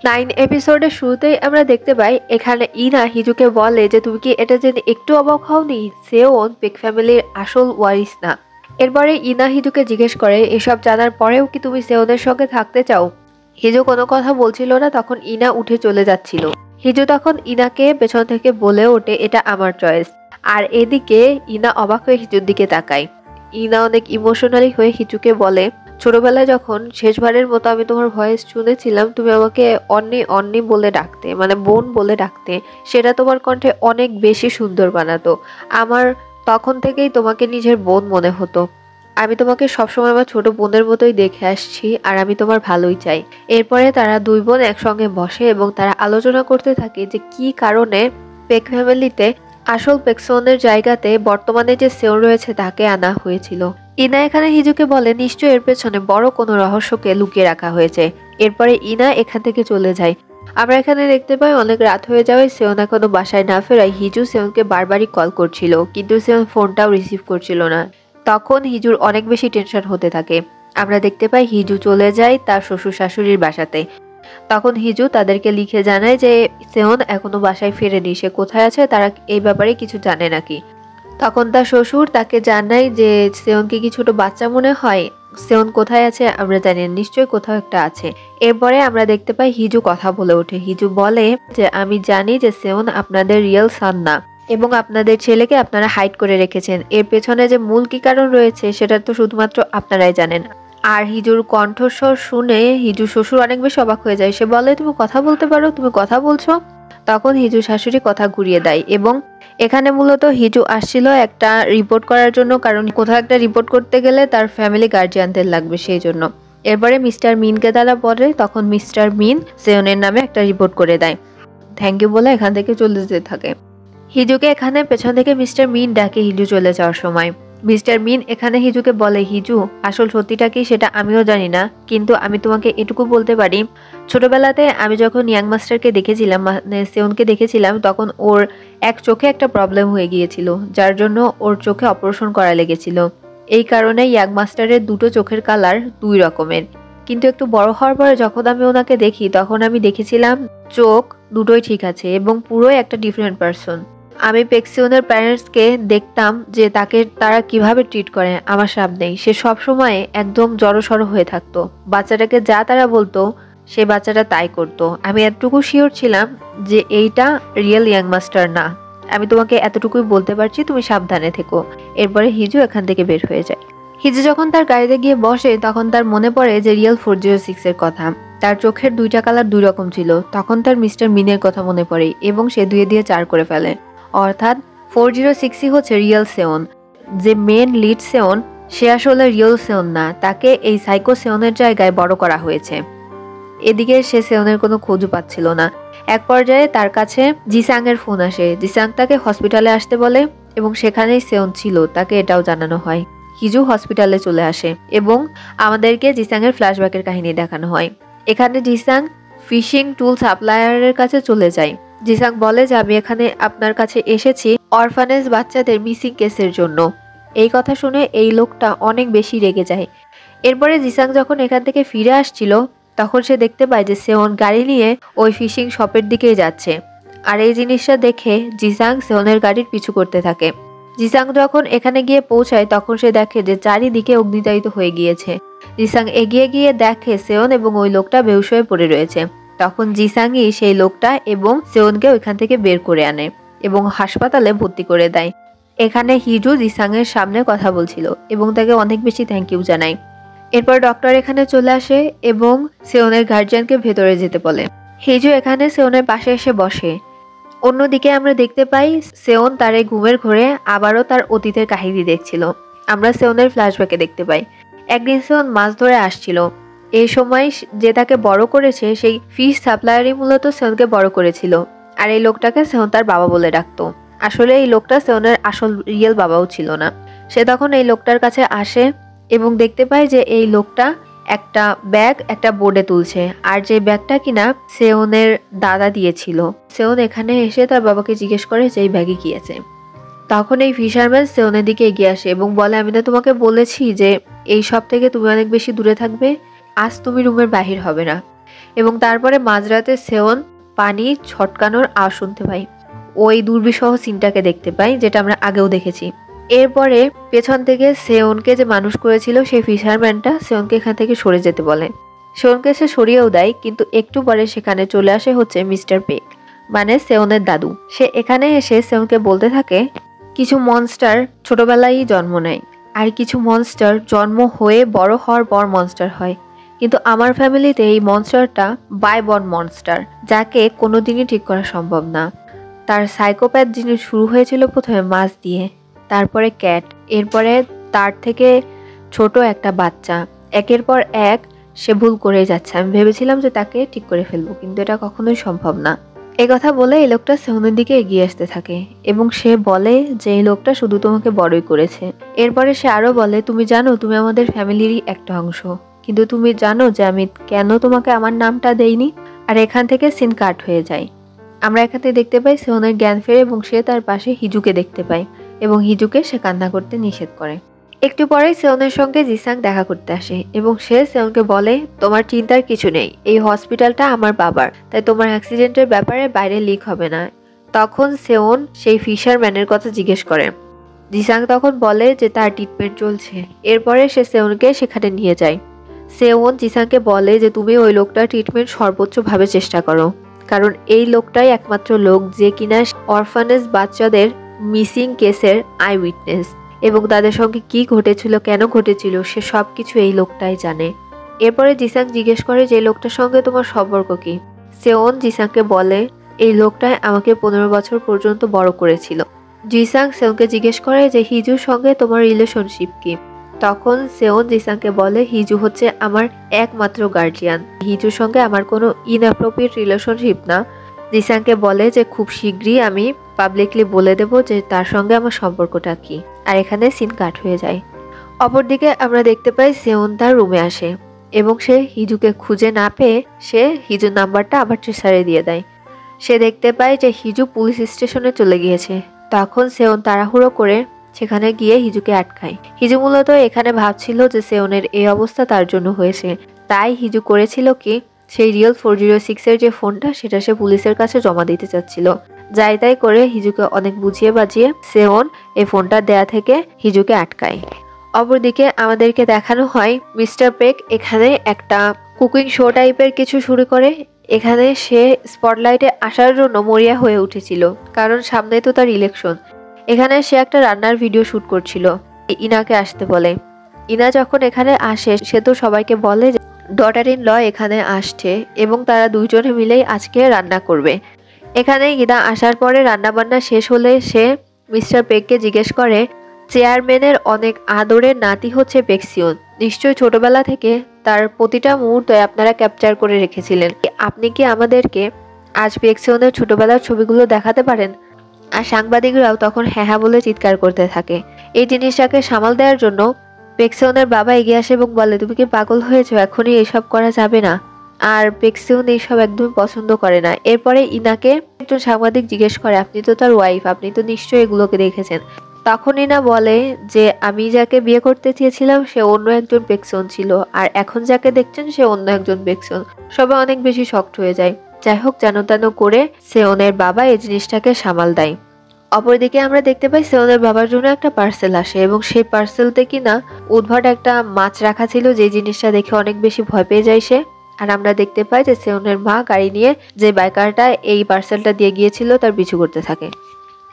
9 এপিসোডের শুরুতেই আমরা দেখতে পাই এখানে ইনা হিজুকে বলে যে তুমি কি এটা জেনে একটু অবাক হওনি, সেওন পেক ফ্যামিলির আসল ওয়ারিস না। এরপরে ইনা হিজুকে জিজ্ঞেস করে এসব জানার পরেও কি তুমি সেওনের সঙ্গে থাকতে চাও। হিজু কোনো কথা বলছিল না, তখন ইনা উঠে চলে যাচ্ছিল। হিজু তখন ইনাকে পেছন থেকে বলে ওঠে এটা আমার চয়েস। আর এদিকে ইনা অবাক হয়ে হিজুর দিকে তাকায়। ইনা অনেক ইমোশনালি হয়ে হিজুকে বলে ছোটবেলায় যখন শেষবারের মতো আমি তোমার ভয়েস শুনেছিলাম তুমি আমাকে অন্নি অন্নি বলে ডাকতে, মানে বোন বলে ডাকতে, সেটা তোমার কণ্ঠে অনেক বেশি সুন্দর বানাতো। আমার তখন থেকেই তোমাকে নিজের বোন মনে হতো। আমি তোমাকে সবসময় আমার ছোট বোনের মতোই দেখে আসছি আর আমি তোমার ভালোই চাই। এরপরে তারা দুই বোন একসঙ্গে বসে এবং তারা আলোচনা করতে থাকে যে কি কারণে পেক ফ্যামিলিতে আসল পেকসনের জায়গাতে বর্তমানে যে সেওন রয়েছে তাকে আনা হয়েছিল। ইনা এখানে হিজুকে বলে নিশ্চয় এর পেছনে বড় কোনো রহস্যকে লুকিয়ে রাখা হয়েছে। এরপরে ইনা এখান থেকে চলে যায়। আমরা এখানে দেখতে পাই অনেক রাত হয়ে যাওয়ায় সেওন এখনো বাসায় না ফেরায় হিজু সেওনকে বারবারই কল করছিল, কিন্তু সেওন ফোনটাও রিসিভ করছিল না। তখন হিজুর অনেক বেশি টেনশন হতে থাকে। আমরা দেখতে পাই হিজু চলে যায় তার শ্বশুর শাশুড়ির বাসাতে। তখন হিজু তাদেরকে লিখে জানায় যে সেওন এখনো বাসায় ফেরেনি, সে কোথায় আছে তারা এই ব্যাপারে কিছু জানে নাকি। তখন তার শ্বশুর তাকে জানায় যে সেওনকে কি ছোট বাচ্চা মনে হয়, সেওন কোথায় আছে আমরা জানি না, নিশ্চয়ই কোথাও একটা আছে। এরপরে আমরা দেখতে পাই হিজু কথা বলে ওঠে। হিজু বলে যে আমি জানি যে সেওন আপনাদের রিয়েল সান না এবং আপনাদের ছেলেকে আপনারা হাইড করে রেখেছেন। এর পেছনে যে মূল কি কারণ রয়েছে সেটা তো শুধুমাত্র আপনারাই জানেন। আর হিজুর কণ্ঠস্বর শুনে হিজু শ্বশুর অনেক বেশি অবাক হয়ে যায়। সে বলে তুমি কথা বলতে পারো, তুমি কথা বলছো। তখন হিজু শাশুড়ি কথা ঘুরিয়ে দেয় এবং এখানে মূলত হিজু আসছিল একটা রিপোর্ট করার জন্য, কারণ কোথাও একটা রিপোর্ট করতে গেলে তার ফ্যামিলি গার্জিয়ানদের লাগবে সেই জন্য। এরপরে মিস্টার মিনকে তারা বলে, তখন মিস্টার মিন সেওনের নামে একটা রিপোর্ট করে দেয়। থ্যাংক ইউ বলে এখান থেকে চলে যেতে থাকে। হিজুকে এখানে পেছন থেকে মিস্টার মিন ডাকে হিজু চলে যাওয়ার সময়। মিস্টার মিন এখানে হিজুকে বলে হিজু আসল সত্যিটা কি সেটা আমিও জানি না, কিন্তু আমি তোমাকে এটুকু বলতে পারি ছোটবেলাতে আমি যখন ইয়াং মাস্টারকে দেখেছিলাম, মানে সেওনকে দেখেছিলাম, তখন ওর এক চোখে একটা প্রবলেম হয়ে গিয়েছিল, যার জন্য ওর চোখে অপারেশন করা লেগেছিল। এই কারণে ইয়াং মাস্টারের দুটো চোখের কালার দুই রকমের। কিন্তু একটু বড় হওয়ার পরে যখন আমি ওনাকে দেখি তখন আমি দেখেছিলাম চোখ দুটোই ঠিক আছে এবং পুরোই একটা ডিফারেন্ট পারসন। আমি পেক্সিওনের প্যারেন্টসকে দেখতাম যে তাকে তারা কিভাবে ট্রিট করে আমার সামনেই। সে সব সময় একদম জড়সড় হয়ে থাকতো, বাচ্চাটাকে যা তারা বলতো সে বাচ্চাটা তাই করতো। আমি এতটুকু শিওর ছিলাম যে এইটা রিয়েল ইয়াং মাস্টার না। আমি তোমাকে এতটুকুই বলতে পারছি, তুমি সাবধানে থেকো। এরপরে হিজু এখান থেকে বের হয়ে যায়। হিজু যখন তার গাড়িতে গিয়ে বসে তখন তার মনে পড়ে যে রিয়েল 406 এর কথা। তার চোখের দুইটা কালার দুই রকম ছিল। তখন তার মিস্টার মিনের কথা মনে পড়ে এবং সে 2 দিয়ে 4 করে ফেলে। অর্থাৎ 406ই হচ্ছে রিয়েল সেওন। যে মেন লিড সেওন সে আসলে রিয়েল সেওন না, তাকে এই সাইকো সেওনের জায়গায় বড় করা হয়েছে। এদিকে সে সেওনের কোনো খোঁজও পাচ্ছিল না। এক পর্যায়ে তার কাছে জিসাং এর ফোন আসে। জিসাং তাকে হসপিটালে আসতে বলে এবং সেখানেই সেওন ছিল তাকে এটাও জানানো হয়। হিজু হসপিটালে চলে আসে এবং আমাদেরকে জিসাং এর ফ্ল্যাশব্যাকের কাহিনী দেখানো হয়। এখানে জিসাং ফিশিং টুল সাপ্লায়ারের কাছে চলে যায়। জিসাং বলে যে আমি এখানে আপনার কাছে এসেছি অরফানেজ বাচ্চাদের মিসিং কেসের জন্য। এই কথা শুনে এই লোকটা অনেক বেশি রেগে যায়। এরপরে জিসাং যখন এখান থেকে ফিরে আসছিল তখন সে দেখতে পায় যে সেওন গাড়ি নিয়ে ওই ফিশিং শপের দিকেই যাচ্ছে। আর এই জিনিসটা দেখে জিসাং সেওনের গাড়ির পিছু করতে থাকে। জিসাং যখন এখানে গিয়ে পৌঁছায় তখন সে দেখে যে চারিদিকে অগ্নিদায়িত হয়ে গিয়েছে। জিসাং এগিয়ে গিয়ে দেখে সেওন এবং ওই লোকটা বেহুশ হয়ে পড়ে রয়েছে। তখন জিসাংই সেই লোকটা এবং সেওনকে ওইখান থেকে বের করে আনে এবং হাসপাতালে ভর্তি করে দেয়। এখানে হিজু জিসাং এর সামনে কথা বলছিল এবং তাকে অনেক বেশি থ্যাংক ইউ জানায়। এরপর ডক্টর এখানে চলে আসে এবং সেওনের গার্জিয়ানকে ভেতরে যেতে বলে। হিজু এখানে সেওনের পাশে এসে বসে। অন্যদিকে আমরা দেখতে পাই সেওন তার এই ঘুমের ঘোরে আবারও তার অতীতের কাহিনী দেখছিল। আমরা সেওনের ফ্ল্যাশব্যাকে দেখতে পাই একদিন সেওন মাছ ধরে আসছিল। এই সময় যে তাকে বড় করেছে সেই ফিশ সাপ্লায়ারই মূলত সেওনকে বড় করেছিল। আর এই লোকটাকে সেওন তার বাবা বলে ডাকতো। আসলে এই লোকটা সেওনের আসল রিয়েল বাবাও ছিল না। সে তখন এই লোকটার কাছে আসে এবং দেখতে পায় যে এই লোকটা একটা ব্যাগ একটা বোর্ডে তুলছে, আর যে ব্যাগটা কিনা সেওনের দাদা দিয়েছিল। সেওন এখানে এসে তার বাবাকে জিজ্ঞেস করে যে এই ব্যাগে কি আছে। তখন এই ফিশারম্যান সেওনের দিকে এগিয়ে আসে এবং বলে আমি না তোমাকে বলেছি যে এই সব থেকে তুমি অনেক বেশি দূরে থাকবে, আজ তুমি রুমের বাহির হবে না। এবং তারপরে মাঝরাতে সেওন পানি ছটকানোর আওয়াজ শুনতে পাই। ওই দুর্বিসহ সিনটাকে দেখতে পাই, যেটা আমরা আগেও দেখেছি। এরপরে পেছন থেকে সেওনকে যে মানুষ করেছিল সেই ফিশারম্যানটা সেওনকে এখান থেকে সরে যেতে বলে। সেওনকে সে সরিয়েও দেয়, কিন্তু একটু পরে সেখানে চলে আসে হচ্ছে মিস্টার পেক, মানে সেওনের দাদু। সে এখানে এসে সেওনকে বলতে থাকে, কিছু মনস্টার ছোটবেলায় জন্ম নেয়, আর কিছু মনস্টার জন্ম হয়ে বড় হওয়ার পর মনস্টার হয়, কিন্তু আমার ফ্যামিলিতে এই মনস্টারটা বাই বর্ন মনস্টার, যাকে কোনোদিনই ঠিক করা সম্ভব না। তার সাইকোপ্যাথ জিনিস শুরু হয়েছিল প্রথমে মাছ দিয়ে, তারপরে ক্যাট, এরপরে তার থেকে ছোট একটা বাচ্চা। একের পর এক সে ভুল করে যাচ্ছে। আমি ভেবেছিলাম যে তাকে ঠিক করে ফেলবো, কিন্তু এটা কখনোই সম্ভব না। এই কথা বলে এই লোকটা সেওনের দিকে এগিয়ে আসতে থাকে এবং সে বলে যে এই লোকটা শুধু তোমাকে বড়ই করেছে। এরপরে সে আরো বলে, তুমি জানো তুমি আমাদের ফ্যামিলিরই একটা অংশ, কিন্তু তুমি জানো যে আমি কেন তোমাকে আমার নামটা দেইনি? আর এখান থেকে সিন কাট হয়ে যায়। আমরা এখান থেকে দেখতে পাই সেওনের জ্ঞান ফেরে এবং সে তার পাশে হিজুকে দেখতে পায় এবং হিজুকে সে কান্না করতে নিষেধ করে। একটু পরেই সেওনের সঙ্গে জিসাং দেখা করতে আসে এবং সে সেওনকে বলে, তোমার চিন্তার কিছু নেই, এই হসপিটালটা আমার বাবার, তাই তোমার অ্যাক্সিডেন্টের ব্যাপারে বাইরে লিক হবে না। তখন সেওন সেই ফিশারম্যানের কথা জিজ্ঞেস করে। জিসাং তখন বলে যে তার ট্রিটমেন্ট চলছে। এরপরে সে সেওনকে সেখানে নিয়ে যায়। সেওন জিসাংকে বলে যে তুমি ওই লোকটার ট্রিটমেন্ট সর্বোচ্চভাবে চেষ্টা করো, কারণ এই লোকটাই একমাত্র লোক যে কিনা অরফানেজ বাচ্চাদের মিসিং কেসের আই উইটনেস, এবং তাদের সঙ্গে কি ঘটেছিল, কেন ঘটেছিল, সে সব কিছু এই লোকটাই জানে। এরপরে জিসাং জিজ্ঞেস করে যে লোকটার সঙ্গে তোমার সম্পর্ক কি? সেওন জিসাংকে বলে, এই লোকটাই আমাকে 15 বছর পর্যন্ত বড় করেছিল। জিসাং সেওনকে জিজ্ঞেস করে যে হিজুর সঙ্গে তোমার রিলেশনশিপ কি? তখন সেওন জিসাংকে বলে, হিজু হচ্ছে আমার একমাত্র গার্জিয়ান, হিজুর সঙ্গে আমার কোনো ইনঅ্যাপ্রোপ্রিয়েট রিলেশনশিপ না। জিসাংকে বলে যে খুব শীঘ্রই আমি পাবলিকলি বলে দেব যে তার সঙ্গে আমার সম্পর্কটা কি। আর এখানে সিন কাট হয়ে যায়। অপরদিকে আমরা দেখতে পাই সেওন তার রুমে আসে এবং সে হিজুকে খুঁজে না পেয়ে সে হিজুর নাম্বারটা আবার ট্রেসারে দিয়ে দেয়। সে দেখতে পায় যে হিজু পুলিশ স্টেশনে চলে গিয়েছে। তখন সেওন তাড়াহুড়ো করে সেখানে গিয়ে হিজুকে আটকায়। হিজু মূলত এখানে ভাবছিল যে সেওনের এই অবস্থা তার জন্য হয়েছে, তাই হিজু করেছিল কি, সেই রিয়েল 406 এর যে ফোনটা সেটা সে পুলিশের কাছে জমা দিতে চাচ্ছিল। যাই তাই করে হিজুকে অনেক বুঝিয়ে বাজিয়ে সেওন এই ফোনটা দেয়া থেকে হিজুকে আটকায়। অপরদিকে আমাদেরকে দেখানো হয় মিস্টার পেক এখানে একটা কুকিং শো টাইপের কিছু শুরু করে। এখানে সে স্পটলাইটে আসার জন্য মরিয়া হয়ে উঠেছিল, কারণ সামনেই তো তার ইলেকশন। এখানে সে একটা রান্নার ভিডিও শুট করছিল। ইনাকে আসতে বলে। ইনা যখন এখানে আসে সে তো সবাইকে বলে যে ডটার ইন ল এখানে আসছে এবং তারা দুইজনে মিলেই আজকে রান্না করবে। এখানে ইনা আসার পরে রান্নাবান্না শেষ হলে সে মিস্টার পেককে জিজ্ঞেস করে, চেয়ারম্যানের অনেক আদরের নাতি হচ্ছে পেক্সিয়ন, নিশ্চয়ই ছোটবেলা থেকে তার প্রতিটা মুহূর্তে আপনারা ক্যাপচার করে রেখেছিলেন। আপনি কি আমাদেরকে আজ পেক্সিয়নের ছোটবেলার ছবিগুলো দেখাতে পারেন? আর সাংবাদিকরাও তখন হ্যাঁ বলে চিৎকার করতে থাকে। এই জিনিসটাকে সামাল দেওয়ার জন্য পেক্সিয়নের বাবা এগিয়ে আসে এবং বলে, তুমি কি পাগল হয়েছো? এখনই এসব করা যাবে না। আর পেক্সিয়ন এইসব একদমই পছন্দ করে না। এরপরে ইনাকে একজন সাংবাদিক জিজ্ঞেস করে, আপনি তো তার ওয়াইফ, আপনি তো নিশ্চয়ই এগুলোকে দেখেছেন। তখন ইনা বলে যে আমি যাকে বিয়ে করতে চেয়েছিলাম সে অন্য একজন পেক্সিয়ন ছিল, আর এখন যাকে দেখছেন সে অন্য একজন পেক্সিয়ন। সবাই অনেক বেশি শকড হয়ে যায়। যাই হোক, যেন তেন করে সেওনের বাবা এই জিনিসটাকে সামাল দেয়। অপরদিকে আমরা দেখতে পাই সেওনের বাবার জন্য একটা পার্সেল আসে এবং সেই পার্সেলতে কিনা উদ্ভট একটা মাছ রাখা ছিল, যে জিনিসটা দেখে অনেক বেশি ভয় পেয়ে যায় সে। আর আমরা দেখতে পাই যে সেওনের মা গাড়ি নিয়ে যে বাইকারটা এই পার্সেলটা দিয়ে গিয়েছিল তার পিছু করতে থাকে।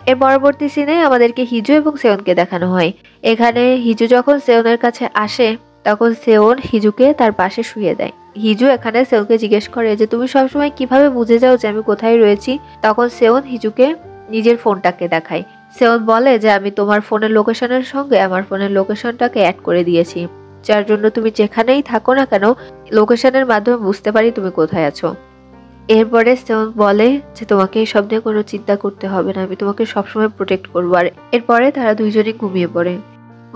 এর পরবর্তী সিনে আমাদেরকে হিজু এবং সেওনকে দেখানো হয়। এখানে হিজু যখন সেওনের কাছে আসে তখন সেওন হিজুকে তার পাশে শুয়ে দেয়। হিজু এখানে সেওনকে জিজ্ঞেস করে যে তুমি সবসময় কিভাবে বুঝে যাও যে আমি কোথায় রয়েছি? তখন সেওন হিজুকে নিজের ফোনটাকে দেখায়। সেওন বলে যে আমি তোমার ফোনের লোকেশনের সঙ্গে আমার ফোনের লোকেশনটাকে অ্যাড করে দিয়েছি, যার জন্য তুমি যেখানেই থাকো না কেন লোকেশনের মাধ্যমে বুঝতে পারি তুমি কোথায় আছো। এরপরে সেওন বলে যে তোমাকে এসব নিয়ে কোনো চিন্তা করতে হবে না, আমি তোমাকে সবসময় প্রোটেক্ট করবো। আর এরপরে তারা দুইজনই ঘুমিয়ে পড়ে।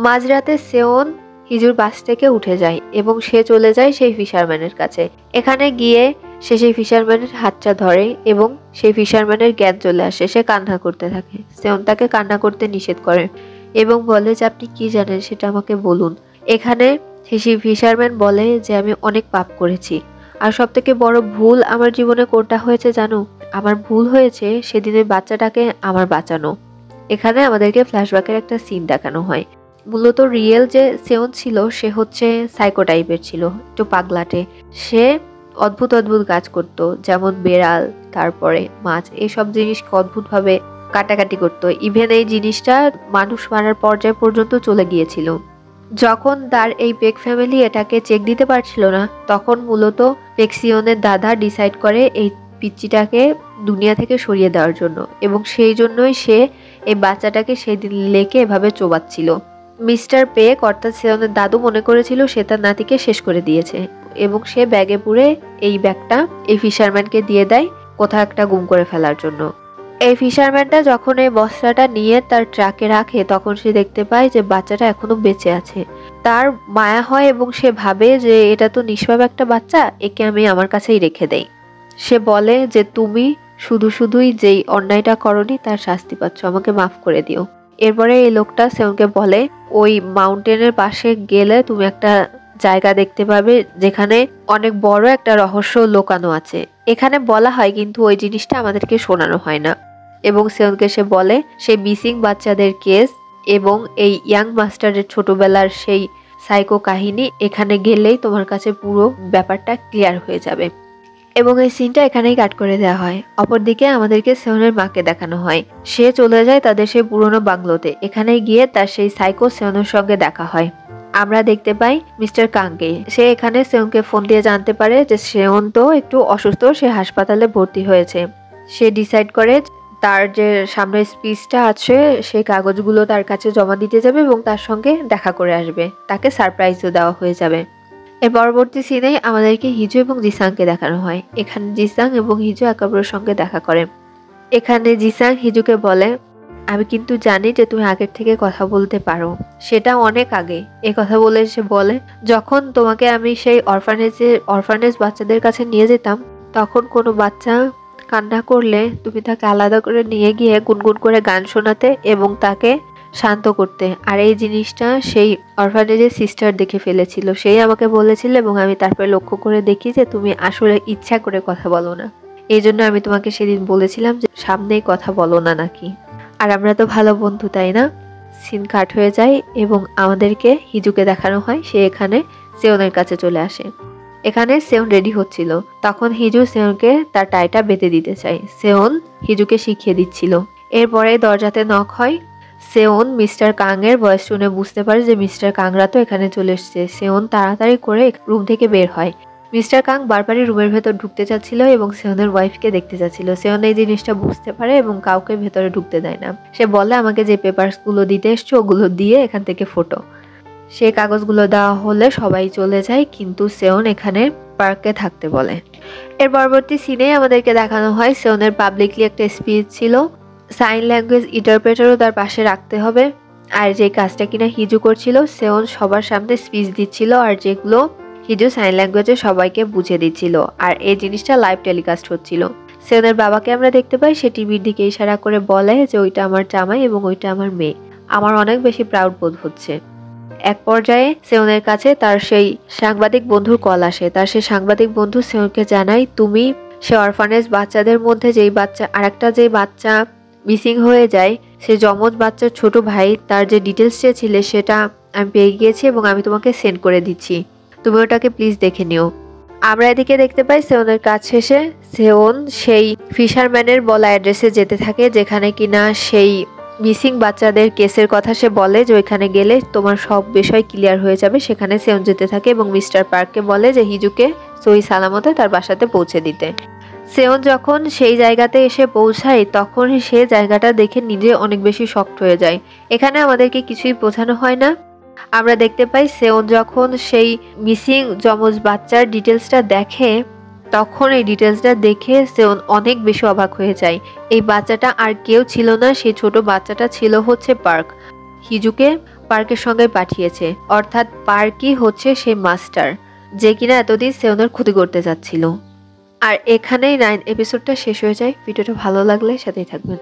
মাঝরাতে সেওন হিজুর বাস থেকে উঠে যায় এবং সে চলে যায় সেই ফিশারম্যানের কাছে। এখানে গিয়ে সে সেই ফিশারম্যানের হাতটা ধরে এবং সেই ফিশারম্যানের জ্ঞান চলে আসে। সে কান্না করতে থাকে। সেওন তাকে কান্না করতে নিষেধ করে এবং বলে যে আপনি কি জানেন সেটা আমাকে বলুন। এখানে সেই ফিশারম্যান বলে যে আমি অনেক পাপ করেছি, আর সবথেকে বড় ভুল আমার জীবনে কোনটা হয়েছে জানো? আমার ভুল হয়েছে সেদিনের বাচ্চাটাকে আমার বাঁচানো। এখানে আমাদেরকে ফ্ল্যাশব্যাকের একটা সিন দেখানো হয়। মূলত রিয়েল যে সেওন ছিল সে হচ্ছে সাইকো টাইপের ছিল, একটু পাগলাটে। সে অদ্ভুত অদ্ভুত কাজ করতো, যেমন বেড়াল, তারপরে মাছ, এইসব জিনিসকে অদ্ভুতভাবে কাটাকাটি করতো। ইভেন এই জিনিসটা মানুষ মারার পর্যায় পর্যন্ত চলে গিয়েছিল। যখন তার এই পেক ফ্যামিলি এটাকে চেক দিতে পারছিল না, তখন মূলত পেক্সিয়নের দাদা ডিসাইড করে এই পিচ্চিটাকে দুনিয়া থেকে সরিয়ে দেওয়ার জন্য, এবং সেই জন্যই সে এই বাচ্চাটাকে সেদিন লেকে এভাবে চোবাচ্ছিল। মিস্টার পেক অর্থাৎ সেওনের দাদু মনে করেছিল সে তার নাতিকে শেষ করে দিয়েছে, এবং সে ব্যাগে পুরে এই ব্যাগটা এই ফিশারম্যানকে দিয়ে দেয় কোথাও একটা গুম করে ফেলার জন্য। এই ফিশারম্যানটা যখন এই বস্তাটা নিয়ে তার ট্রাকে রাখে, তখন সে দেখতে পায় যে বাচ্চাটা এখনো বেঁচে আছে। তার মায়া হয় এবং সে ভাবে যে এটা তো নিষ্পাপ একটা বাচ্চা, একে আমি আমার কাছেই রেখে দেই। সে বলে যে তুমি শুধুই যেই অন্যায়টা করনি তার শাস্তি পাচ্ছ, আমাকে মাফ করে দিও। এরপরে এই লোকটা সেওনকে বলে ওই মাউন্টেনের পাশে গেলে তুমি একটা জায়গা দেখতে পাবে যেখানে অনেক বড় একটা রহস্য লুকানো আছে। এখানে বলা হয় কিন্তু ওই জিনিসটা আমাদেরকে শোনানো হয় না। এবং সেওনকে সে বলে সেই মিসিং বাচ্চাদের কেস এবং এই ইয়াং মাস্টারের ছোটবেলার সেই সাইকো কাহিনী, এখানে গেলেই তোমার কাছে পুরো ব্যাপারটা ক্লিয়ার হয়ে যাবে। এবং এই সিনটা এখানেই কাট করে দেওয়া হয়। অপরদিকে আমাদেরকে সেওনের মাকে দেখানো হয়। সে চলে যায় তাদের সেই পুরনো বাংলোতে। এখানে গিয়ে তার সেই সাইকো সেওনের সঙ্গে দেখা হয়। আমরা দেখতে পাই মিস্টার কাংকে। সে এখানে সেওনকে ফোন দিয়ে জানতে পারে যে সেওন তো একটু অসুস্থ, সে হাসপাতালে ভর্তি হয়েছে। সে ডিসাইড করে তার যে সামনের স্পিচটা আছে সেই কাগজগুলো তার কাছে জমা দিতে যাবে এবং তার সঙ্গে দেখা করে আসবে। তাকে সারপ্রাইজও দেওয়া হয়ে যাবে। এর পরবর্তী সিনে আমাদেরকে হিজু এবং জিসাংকে দেখানো হয়। এখানে জিসাং এবং হিজু একে অপরের সঙ্গে দেখা করে। এখানে জিসাং হিজুকে বলে আমি কিন্তু জানি যে তুমি আগের থেকে কথা বলতে পারো, সেটা অনেক আগে। এ কথা বলে সে বলে যখন তোমাকে আমি সেই অরফানেজ বাচ্চাদের কাছে নিয়ে যেতাম, তখন কোনো বাচ্চা কান্না করলে তুমি তাকে আলাদা করে নিয়ে গিয়ে গুনগুন করে গান শোনাতে এবং তাকে শান্ত করতে। আর এই জিনিসটা সেই অরফানেজের সিস্টার দেখে ফেলেছিল, সেই আমাকে বলেছিল এবং আমি তারপরে লক্ষ্য করে দেখি যে তুমি আসলে ইচ্ছা করে কথা বলো না। এই জন্য আমি তোমাকে সেদিন বলেছিলাম যে সামনেই কথা বলো না নাকি। আর আমরা তো ভালো বন্ধু, তাই না? সিন কাট হয়ে যায় এবং আমাদেরকে হিজুকে দেখানো হয়। সে এখানে সেওনের কাছে চলে আসে। এখানে সেওন রেডি হচ্ছিল, তখন হিজু সেওনকে তার টাইটা বেঁধে দিতে চায়। সেওন হিজুকে শিখিয়ে দিচ্ছিল। এরপরে দরজাতে নক হয়। সেওন মিস্টার কাং এর ভয়েস শুনে বুঝতে পারে যে মিস্টার কাংরা তো এখানে চলে এসছে। সেওন তাড়াতাড়ি করে রুম থেকে বের হয়। মিস্টার কাং বারবারই রুমের ভেতর ঢুকতে চাচ্ছিল এবং সেওনের ওয়াইফকে দেখতে চাচ্ছিল। সেওন এই জিনিসটা বুঝতে পারে এবং কাউকে ভেতরে ঢুকতে দেয় না। সে বলে আমাকে যে পেপারসগুলো দিতে এসছো ওগুলো দিয়ে এখান থেকে ফটো। সে কাগজগুলো দেওয়া হলে সবাই চলে যায়, কিন্তু সেওন এখানে পার্কে থাকতে বলে। এর পরবর্তী সিনে আমাদেরকে দেখানো হয় সেওনের পাবলিকলি একটা স্পিচ ছিল। সাইন ল্যাঙ্গুয়েজ ইন্টারপ্রেটারও তার পাশে রাখতে হবে। আর যে কাজটা কিনা হিজু করছিল, সেওন সবার সামনে স্পিচ দিচ্ছিল আর যেগুলো হিজু সাইন ল্যাঙ্গুয়েজে সবাইকে বুঝিয়ে দিচ্ছিল। আর এই জিনিসটা লাইভ টেলিকাস্ট হচ্ছিল। সেওনের বাবাকে আমরা দেখতে পাই, সে টিভির দিকে ইশারা করে বলে যে ওইটা আমার জামাই এবং ওইটা আমার মেয়ে। আমার অনেক বেশি প্রাউড বোধ হচ্ছে। এক পর্যায়ে সেওনের কাছে তার সেই সাংবাদিক বন্ধুর কল আসে। তার সেই সাংবাদিক বন্ধু সেওনকে জানায় তুমি সে অরফানেজ বাচ্চাদের মধ্যে যেই বাচ্চা মিসিং হয়ে যায়, সে যমজ বাচ্চার ছোট ভাই, তার যে ডিটেলস চেয়েছিলে সেটা আমি পেয়ে গিয়েছি এবং আমি তোমাকে সেন্ড করে দিচ্ছি, তুমি ওটাকে প্লিজ দেখে নিও। আমরা এদিকে দেখতে পাই সেওনের কাজ শেষে সেওন সেই ফিশারম্যানের বলা অ্যাড্রেসে যেতে থাকে, যেখানে কিনা সেই মিসিং বাচ্চাদের কেসের কথা সে বলে যে ওইখানে গেলে তোমার সব বিষয় ক্লিয়ার হয়ে যাবে। সেখানে সেওন যেতে থাকে এবং মিস্টার পার্ককে বলে যে হিজুকে সহি সালামতে তার বাসাতে পৌঁছে দিতে। সেওন যখন সেই জায়গাতে এসে পৌঁছায় তখন সে জায়গাটা দেখে নিজে অনেক বেশি শকড হয়ে যায়। এখানে আমাদেরকে কিছুই বোঝানো হয় না। আমরা দেখতে পাই সেওন যখন সেই মিসিং যমজ বাচ্চার ডিটেলসটা দেখে, তখন এই ডিটেলসটা দেখে সেওন অনেক বেশি অবাক হয়ে যায়। এই বাচ্চাটা আর কেউ ছিল না, সেই ছোট বাচ্চাটা ছিল হচ্ছে পার্ক। হিজুকে পার্কের সঙ্গে পাঠিয়েছে, অর্থাৎ পার্কই হচ্ছে সেই মাস্টার যে কিনা এতদিন সেওনের ক্ষতি করতে যাচ্ছিল। আর এখানেই 9 এপিসোডটা শেষ হয়ে যায়। ভিডিওটা ভালো লাগলে সাথেই থাকবেন।